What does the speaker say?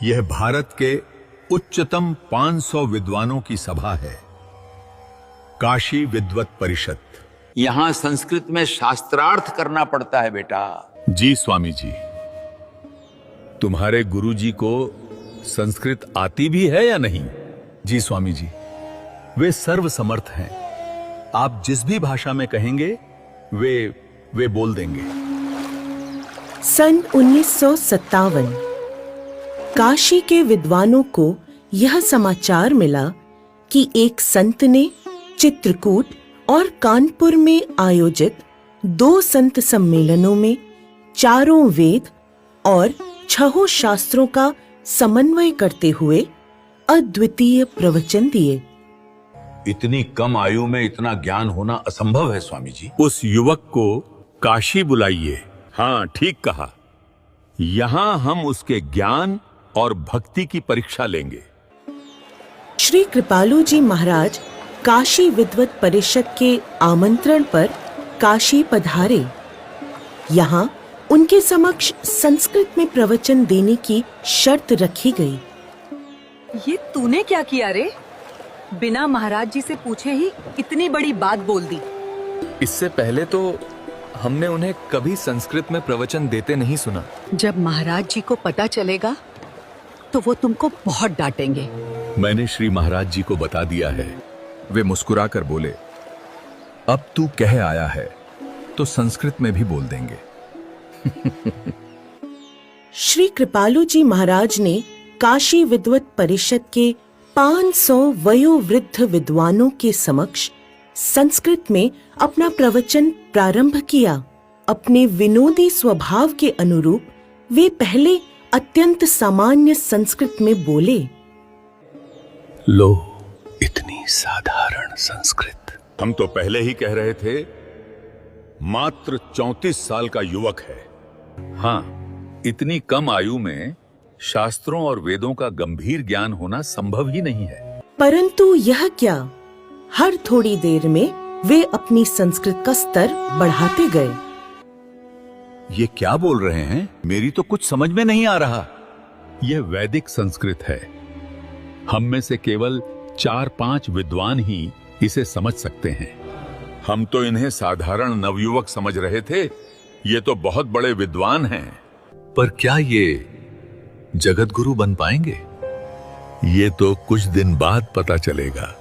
यह भारत के उच्चतम 500 विद्वानों की सभा है, काशी विद्वत परिषद। यहाँ संस्कृत में शास्त्रार्थ करना पड़ता है बेटा। जी स्वामी जी। तुम्हारे गुरुजी को संस्कृत आती भी है या नहीं? जी स्वामी जी, वे सर्वसमर्थ हैं। आप जिस भी भाषा में कहेंगे वे बोल देंगे। सन 1957 काशी के विद्वानों को यह समाचार मिला कि एक संत ने चित्रकूट और कानपुर में आयोजित 2 संत सम्मेलनों में चारों वेद और 6 शास्त्रों का समन्वय करते हुए अद्वितीय प्रवचन दिए। इतनी कम आयु में इतना ज्ञान होना असंभव है स्वामी जी। उस युवक को काशी बुलाइए। हाँ, ठीक कहा। यहां हम उसके ज्ञान और भक्ति की परीक्षा लेंगे। श्री कृपालु जी महाराज काशी विद्वत परिषद के आमंत्रण पर काशी पधारे। यहाँ उनके समक्ष संस्कृत में प्रवचन देने की शर्त रखी गई। ये तूने क्या किया रे? बिना महाराज जी से पूछे ही इतनी बड़ी बात बोल दी। इससे पहले तो हमने उन्हें कभी संस्कृत में प्रवचन देते नहीं सुना। जब महाराज जी को पता चलेगा तो वो तुमको बहुत डांटेंगे। मैंने श्री महाराज जी को बता दिया है। वे मुस्कुराकर बोले, अब तू कह आया है तो संस्कृत में भी बोल देंगे। श्री कृपालु जी महाराज ने काशी विद्वत परिषद के 500 वयोवृद्ध विद्वानों के समक्ष संस्कृत में अपना प्रवचन प्रारंभ किया। अपने विनोदी स्वभाव के अनुरूप वे पहले अत्यंत सामान्य संस्कृत में बोले। लो, इतनी साधारण संस्कृत। हम तो पहले ही कह रहे थे, मात्र 34 साल का युवक है। हाँ, इतनी कम आयु में शास्त्रों और वेदों का गंभीर ज्ञान होना संभव ही नहीं है। परंतु यह क्या, हर थोड़ी देर में वे अपनी संस्कृत का स्तर बढ़ाते गए। ये क्या बोल रहे हैं? मेरी तो कुछ समझ में नहीं आ रहा। यह वैदिक संस्कृत है। हम में से केवल 4-5 विद्वान ही इसे समझ सकते हैं। हम तो इन्हें साधारण नवयुवक समझ रहे थे। ये तो बहुत बड़े विद्वान हैं। पर क्या ये जगत गुरु बन पाएंगे? ये तो कुछ दिन बाद पता चलेगा।